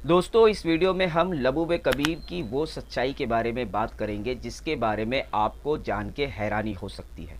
दोस्तों, इस वीडियो में हम लबूब कबीर की वो सच्चाई के बारे में बात करेंगे जिसके बारे में आपको जान के हैरानी हो सकती है।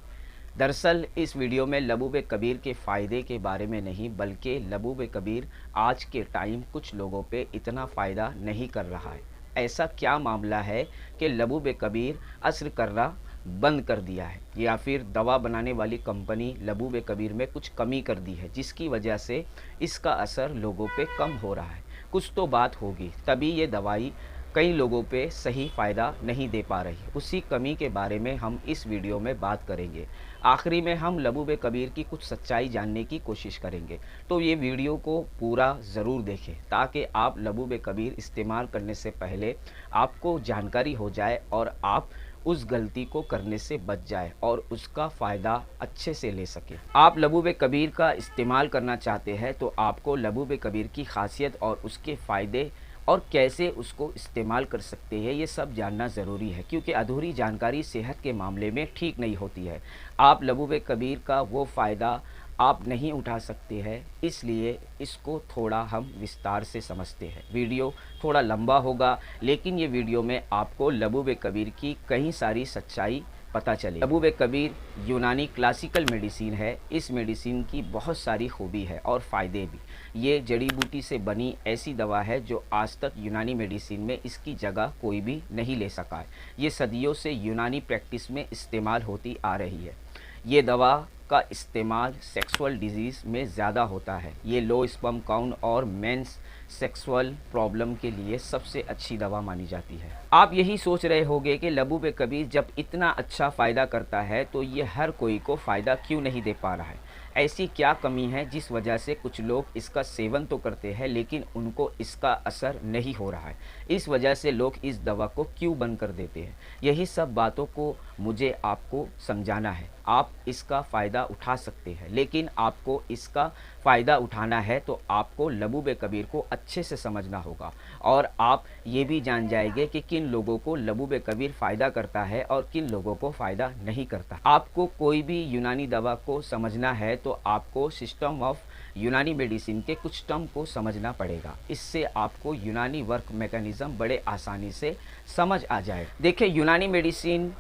दरअसल इस वीडियो में लबूब कबीर के फ़ायदे के बारे में नहीं, बल्कि लबूब कबीर आज के टाइम कुछ लोगों पे इतना फ़ायदा नहीं कर रहा है। ऐसा क्या मामला है कि लबूब कबीर असर करना बंद कर दिया है, या फिर दवा बनाने वाली कंपनी लबूब कबीर में कुछ कमी कर दी है जिसकी वजह से इसका असर लोगों पे कम हो रहा है। कुछ तो बात होगी, तभी ये दवाई कई लोगों पे सही फ़ायदा नहीं दे पा रही। उसी कमी के बारे में हम इस वीडियो में बात करेंगे। आखिरी में हम लबूब कबीर की कुछ सच्चाई जानने की कोशिश करेंगे। तो ये वीडियो को पूरा ज़रूर देखें ताकि आप लबूब कबीर इस्तेमाल करने से पहले आपको जानकारी हो जाए और आप उस गलती को करने से बच जाए और उसका फ़ायदा अच्छे से ले सके। आप लबूब कबीर का इस्तेमाल करना चाहते हैं तो आपको लबूब कबीर की खासियत और उसके फ़ायदे और कैसे उसको इस्तेमाल कर सकते हैं ये सब जानना ज़रूरी है, क्योंकि अधूरी जानकारी सेहत के मामले में ठीक नहीं होती है। आप लबूब कबीर का वो फ़ायदा आप नहीं उठा सकते हैं, इसलिए इसको थोड़ा हम विस्तार से समझते हैं। वीडियो थोड़ा लंबा होगा, लेकिन ये वीडियो में आपको लबूब कबीर की कई सारी सच्चाई पता चले। लबूब कबीर यूनानी क्लासिकल मेडिसिन है। इस मेडिसिन की बहुत सारी खूबी है और फ़ायदे भी। ये जड़ी बूटी से बनी ऐसी दवा है जो आज तक यूनानी मेडिसिन में इसकी जगह कोई भी नहीं ले सका है। ये सदियों से यूनानी प्रैक्टिस में इस्तेमाल होती आ रही है। ये दवा का इस्तेमाल सेक्सुअल डिजीज़ में ज़्यादा होता है। ये लो स्पर्म काउंट और मेंस सेक्सुअल प्रॉब्लम के लिए सबसे अच्छी दवा मानी जाती है। आप यही सोच रहे होंगे कि लबूब कबीर जब इतना अच्छा फ़ायदा करता है तो ये हर कोई को फ़ायदा क्यों नहीं दे पा रहा है। ऐसी क्या कमी है जिस वजह से कुछ लोग इसका सेवन तो करते हैं लेकिन उनको इसका असर नहीं हो रहा है। इस वजह से लोग इस दवा को क्यों बंद कर देते हैं। यही सब बातों को मुझे आपको समझाना है। आप इसका फ़ायदा उठा सकते हैं, लेकिन आपको इसका फ़ायदा उठाना है तो आपको लबूब कबीर को अच्छे से समझना होगा और आप ये भी जान जाएंगे कि किन लोगों को लबूब कबीर फ़ायदा करता है और किन लोगों को फ़ायदा नहीं करता। आपको कोई भी यूनानी दवा को समझना है तो आपको सिस्टम ऑफ यूनानी मेडिसिन के कुछ टर्म को समझना पड़ेगा। इससे आपको यूनानी वर्क मैकेनिज़्म बड़े आसानी से समझ आ जाए। देखिए, यूनानी मेडिसिन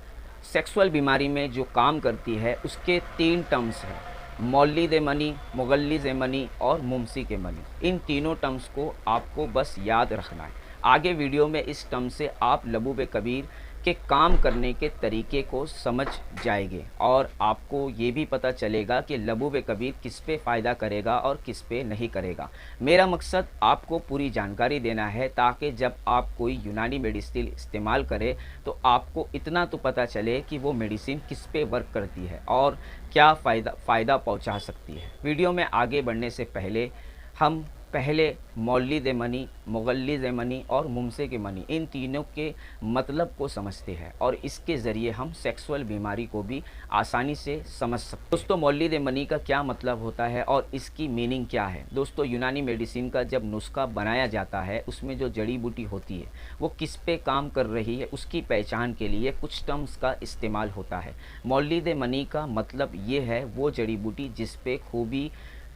सेक्सुअल बीमारी में जो काम करती है उसके 3 टर्म्स हैं, मौलिद मनी, मुगल्लिज़ मनी और मुमसिक मनी। इन तीनों टर्म्स को आपको बस याद रखना है। आगे वीडियो में इस टर्म से आप लबूब कबीर के काम करने के तरीके को समझ जाएंगे और आपको ये भी पता चलेगा कि लबूब कबीर किस पे फ़ायदा करेगा और किस पे नहीं करेगा। मेरा मकसद आपको पूरी जानकारी देना है ताकि जब आप कोई यूनानी मेडिसिन इस्तेमाल करें तो आपको इतना तो पता चले कि वो मेडिसिन किस पे वर्क करती है और क्या फ़ायदा पहुंचा सकती है। वीडियो में आगे बढ़ने से पहले हम पहले मौलिद मनी, मुगल्लिज़ मनी और मुमसिक मनी इन तीनों के मतलब को समझते हैं और इसके ज़रिए हम सेक्सुअल बीमारी को भी आसानी से समझ सकते हैं। दोस्तों, मौलिद मनी का क्या मतलब होता है और इसकी मीनिंग क्या है। दोस्तों, यूनानी मेडिसिन का जब नुस्खा बनाया जाता है उसमें जो जड़ी बूटी होती है वो किस पे काम कर रही है उसकी पहचान के लिए कुछ टर्म्स का इस्तेमाल होता है। मौलिद मनी का मतलब ये है वो जड़ी बूटी जिस पे खूबी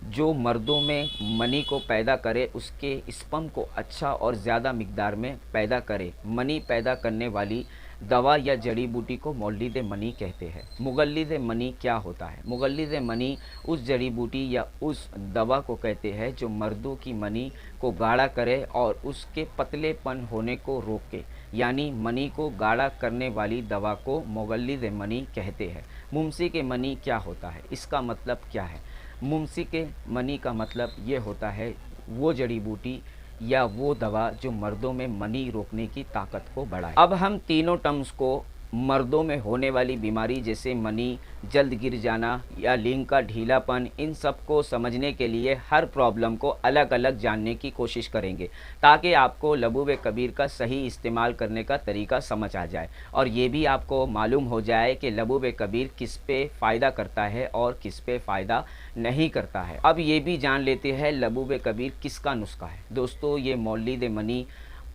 जो मर्दों में मनी को पैदा करे, उसके स्पर्म को अच्छा और ज़्यादा मिकदार में पैदा करे। मनी पैदा करने वाली दवा या जड़ी बूटी को मौलिद मनी कहते हैं। मुगल्लिज़ मनी क्या होता है। मुगल्लिज़ मनी उस जड़ी बूटी या उस दवा को कहते हैं जो मर्दों की मनी को गाढ़ा करे और उसके पतलेपन होने को रोके, यानी मनी को गाढ़ा करने वाली दवा को मुगल्लिज़ मनी कहते हैं। मुमसिक मनी क्या होता है, इसका मतलब क्या है। मुमसिक मनी का मतलब ये होता है वो जड़ी बूटी या वो दवा जो मर्दों में मनी रोकने की ताकत को बढ़ाए। अब हम तीनों टर्म्स को मर्दों में होने वाली बीमारी जैसे मनी जल्द गिर जाना या लिंग का ढीलापन, इन सब को समझने के लिए हर प्रॉब्लम को अलग अलग जानने की कोशिश करेंगे ताकि आपको लबूब कबीर का सही इस्तेमाल करने का तरीका समझ आ जाए और ये भी आपको मालूम हो जाए कि लबूब कबीर किस पे फ़ायदा करता है और किस पे फ़ायदा नहीं करता है। अब ये भी जान लेते हैं लबूब कबीर किसका नुस्खा है। दोस्तों, ये मौलिद मनी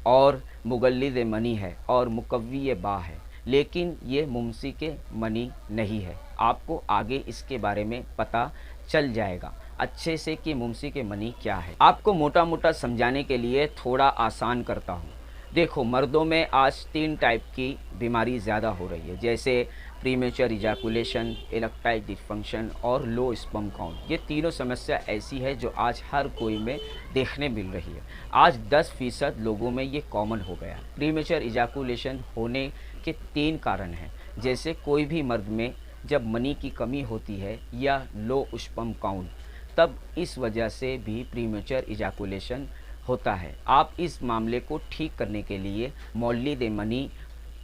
और मुगल्लिज़ मनी है और मुकव्वी बा है, लेकिन ये मुमसिक मनी नहीं है। आपको आगे इसके बारे में पता चल जाएगा। अच्छे से कि मुमसी के मनी क्या है। आपको मोटा मोटा समझाने के लिए थोड़ा आसान करता हूँ। देखो, मर्दों में आज 3 टाइप की बीमारी ज़्यादा हो रही है, जैसे प्रीमेच्योर इजैकुलेशन, इरेक्टाइल डिसफंक्शन और लो स्पर्म काउंट। ये तीनों समस्या ऐसी है जो आज हर कोई में देखने मिल रही है। आज 10% लोगों में ये कॉमन हो गया। प्रीमेच्योर इजैकुलेशन होने के 3 कारण हैं, जैसे कोई भी मर्द में जब मनी की कमी होती है या लो स्पर्म काउंट, तब इस वजह से भी प्रीमेच्योर इजैकुलेशन होता है। आप इस मामले को ठीक करने के लिए मोलिडेमनी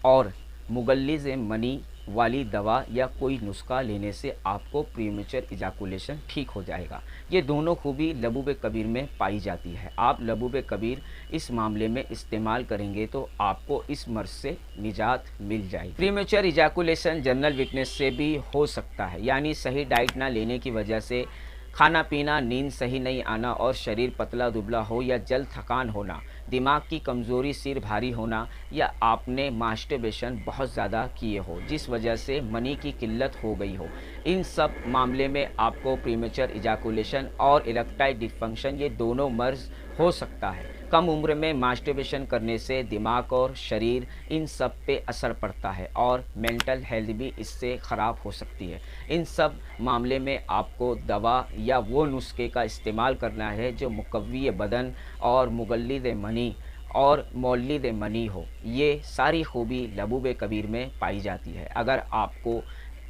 और मुगल्लिज़ेमनी वाली दवा या कोई नुस्खा लेने से आपको प्रीमेच्योर इजैकुलेशन ठीक हो जाएगा। ये दोनों खूबी लबूब कबीर में पाई जाती है। आप लबूब कबीर इस मामले में इस्तेमाल करेंगे तो आपको इस मर्ज से निजात मिल जाएगी। प्रीमेच्योर इजैकुलेशन जनरल वीकनेस से भी हो सकता है, यानी सही डाइट ना लेने की वजह से, खाना पीना, नींद सही नहीं आना और शरीर पतला दुबला हो या जल्द थकान होना, दिमाग की कमज़ोरी, सिर भारी होना या आपने मास्टरबेशन बहुत ज़्यादा किए हो जिस वजह से मनी की किल्लत हो गई हो। इन सब मामले में आपको प्रीमेच्योर इजैकुलेशन और इरेक्टाइल डिसफंक्शन ये दोनों मर्ज हो सकता है। कम उम्र में मास्टरबेशन करने से दिमाग और शरीर इन सब पे असर पड़ता है और मेंटल हेल्थ भी इससे ख़राब हो सकती है। इन सब मामले में आपको दवा या वो नुस्खे का इस्तेमाल करना है जो मुकव्वी बदन और मुगल्लिद मनी और मौलिद मनी हो। ये सारी खूबी लबूब कबीर में पाई जाती है। अगर आपको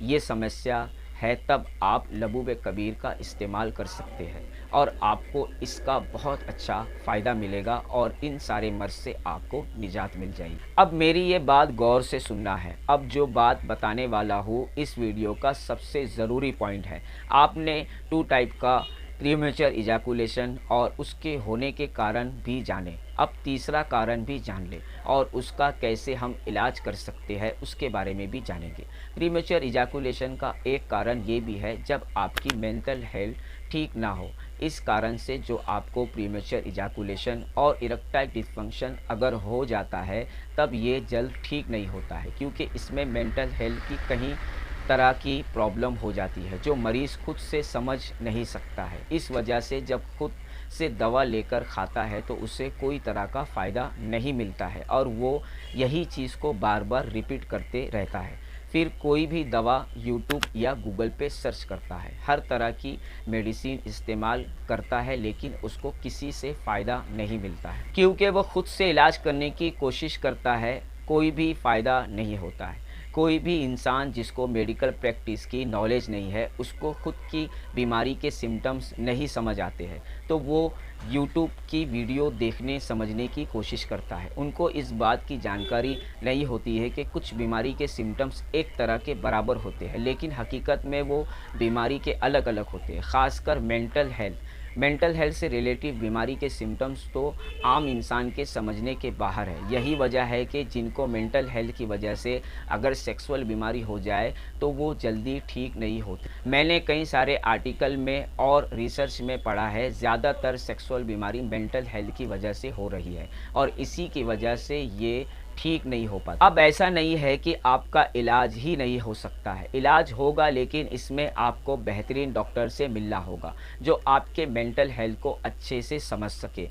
ये समस्या है तब आप लबूब कबीर का इस्तेमाल कर सकते हैं और आपको इसका बहुत अच्छा फ़ायदा मिलेगा और इन सारे मर्ज से आपको निजात मिल जाएगी। अब मेरी ये बात गौर से सुनना है। अब जो बात बताने वाला हूँ इस वीडियो का सबसे ज़रूरी पॉइंट है। आपने 2 टाइप का प्रीमेच्योर इजैकुलेशन और उसके होने के कारण भी जाने, अब तीसरा कारण भी जान ले और उसका कैसे हम इलाज कर सकते हैं उसके बारे में भी जानेंगे। प्रीमेच्योर इजैकुलेशन का एक कारण ये भी है जब आपकी मेंटल हेल्थ ठीक ना हो। इस कारण से जो आपको प्रीमेच्योर इजैकुलेशन और इरेक्टाइल डिसफंक्शन अगर हो जाता है तब ये जल्द ठीक नहीं होता है, क्योंकि इसमें मेंटल हेल्थ की कहीं तरह की प्रॉब्लम हो जाती है जो मरीज़ खुद से समझ नहीं सकता है। इस वजह से जब खुद से दवा लेकर खाता है तो उसे कोई तरह का फ़ायदा नहीं मिलता है और वो यही चीज़ को बार बार रिपीट करते रहता है। फिर कोई भी दवा यूट्यूब या गूगल पे सर्च करता है, हर तरह की मेडिसिन इस्तेमाल करता है, लेकिन उसको किसी से फ़ायदा नहीं मिलता है। क्योंकि वो खुद से इलाज करने की कोशिश करता है, कोई भी फ़ायदा नहीं होता है। कोई भी इंसान जिसको मेडिकल प्रैक्टिस की नॉलेज नहीं है, उसको खुद की बीमारी के सिम्टम्स नहीं समझ आते हैं, तो वो यूट्यूब की वीडियो देखने समझने की कोशिश करता है। उनको इस बात की जानकारी नहीं होती है कि कुछ बीमारी के सिम्टम्स एक तरह के बराबर होते हैं, लेकिन हकीकत में वो बीमारी के अलग अलग होते हैं। ख़ासकर मेंटल हेल्थ से रिलेटिव बीमारी के सिम्टम्स तो आम इंसान के समझने के बाहर है। यही वजह है कि जिनको मेंटल हेल्थ की वजह से अगर सेक्सुअल बीमारी हो जाए तो वो जल्दी ठीक नहीं होती। मैंने कई सारे आर्टिकल में और रिसर्च में पढ़ा है, ज़्यादातर सेक्सुअल बीमारी मेंटल हेल्थ की वजह से हो रही है और इसी की वजह से ये ठीक नहीं हो पाता। अब ऐसा नहीं है कि आपका इलाज ही नहीं हो सकता है, इलाज होगा, लेकिन इसमें आपको बेहतरीन डॉक्टर से मिलना होगा जो आपके मेंटल हेल्थ को अच्छे से समझ सके।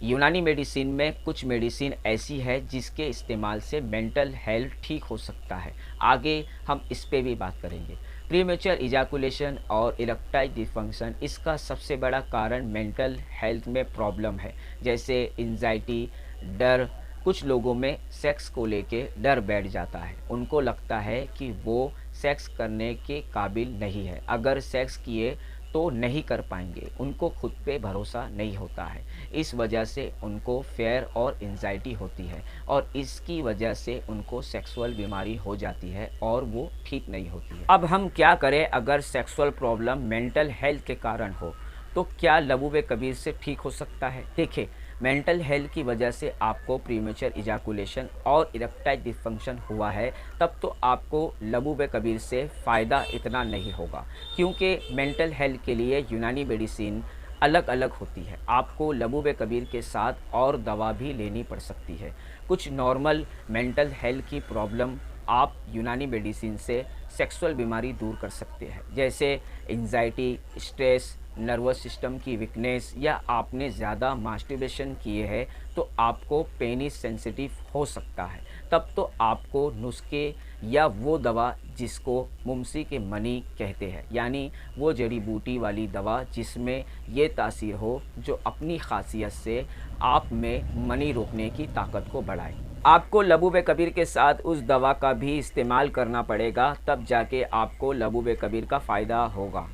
यूनानी मेडिसिन में कुछ मेडिसिन ऐसी है जिसके इस्तेमाल से मेंटल हेल्थ ठीक हो सकता है। आगे हम इस पे भी बात करेंगे। प्रीमेच्योर इजैकुलेशन और इरेक्टाइल डिसफंक्शन, इसका सबसे बड़ा कारण मेंटल हेल्थ में प्रॉब्लम है, जैसे एंजाइटी, डर। कुछ लोगों में सेक्स को लेके डर बैठ जाता है, उनको लगता है कि वो सेक्स करने के काबिल नहीं है, अगर सेक्स किए तो नहीं कर पाएंगे, उनको खुद पे भरोसा नहीं होता है। इस वजह से उनको फेयर और एंजाइटी होती है और इसकी वजह से उनको सेक्सुअल बीमारी हो जाती है और वो ठीक नहीं होती है। अब हम क्या करें अगर सेक्सुअल प्रॉब्लम मेंटल हेल्थ के कारण हो, तो क्या लबूब कबीर से ठीक हो सकता है? देखिए, मेंटल हेल्थ की वजह से आपको प्रीमेच्योर इजैकुलेशन और इरेक्टाइल डिसफंक्शन हुआ है, तब तो आपको लबूब कबीर से फ़ायदा इतना नहीं होगा, क्योंकि मेंटल हेल्थ के लिए यूनानी मेडिसिन अलग अलग होती है। आपको लबूब कबीर के साथ और दवा भी लेनी पड़ सकती है। कुछ नॉर्मल मेंटल हेल्थ की प्रॉब्लम आप यूनानी मेडिसिन से सेक्सुअल बीमारी दूर कर सकते हैं, जैसे एंजाइटी, स्ट्रेस, नर्वस सिस्टम की वीकनेस या आपने ज़्यादा मास्टरबेशन किए हैं तो आपको पेनिस सेंसिटिव हो सकता है। तब तो आपको नुस्खे या वो दवा जिसको मुमसी के मनी कहते हैं, यानी वो जड़ी बूटी वाली दवा जिसमें ये तासीर हो जो अपनी खासियत से आप में मनी रोकने की ताकत को बढ़ाए। आपको लबूब कबीर के साथ उस दवा का भी इस्तेमाल करना पड़ेगा, तब जाके आपको लबूब कबीर का फ़ायदा होगा।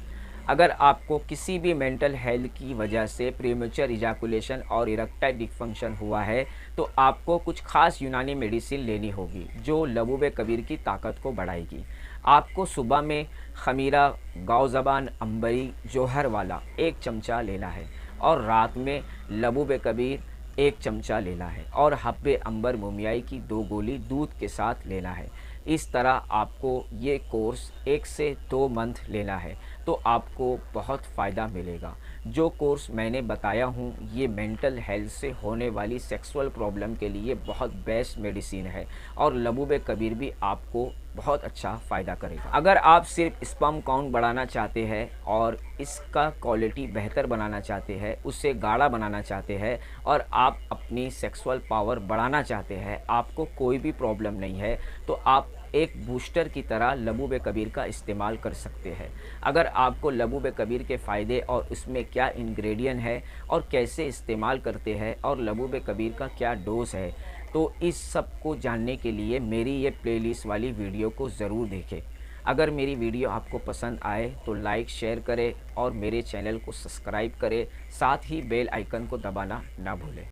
अगर आपको किसी भी मेंटल हेल्थ की वजह से प्रीमेच्योर इजाकुलेशन और इरेक्टाइल डिसफंक्शन हुआ है तो आपको कुछ खास यूनानी मेडिसिन लेनी होगी जो लबूब कबीर की ताकत को बढ़ाएगी। आपको सुबह में खमीरा, गाव ज़बान, अंबरी, जोहर वाला 1 चमचा लेना है और रात में लबूब कबीर 1 चमचा लेना है और हब्बे अंबर मोमियाई की 2 गोली दूध के साथ लेना है। इस तरह आपको ये कोर्स 1 से 2 मंथ लेना है तो आपको बहुत फ़ायदा मिलेगा। जो कोर्स मैंने बताया हूँ ये मेंटल हेल्थ से होने वाली सेक्सुअल प्रॉब्लम के लिए बहुत बेस्ट मेडिसिन है और लबूब कबीर भी आपको बहुत अच्छा फ़ायदा करेगा। अगर आप सिर्फ स्पर्म काउंट बढ़ाना चाहते हैं और इसका क्वालिटी बेहतर बनाना चाहते हैं, उसे गाढ़ा बनाना चाहते हैं और आप अपनी सेक्सुअल पावर बढ़ाना चाहते हैं, आपको कोई भी प्रॉब्लम नहीं है तो आप एक बूस्टर की तरह लबूब कबीर का इस्तेमाल कर सकते हैं। अगर आपको लबूब कबीर के फ़ायदे और उसमें क्या इंग्रेडिएंट है और कैसे इस्तेमाल करते हैं और लबूब कबीर का क्या डोज है, तो इस सब को जानने के लिए मेरी ये प्लेलिस्ट वाली वीडियो को ज़रूर देखें। अगर मेरी वीडियो आपको पसंद आए तो लाइक शेयर करें और मेरे चैनल को सब्सक्राइब करें, साथ ही बेल आइकन को दबाना ना भूलें।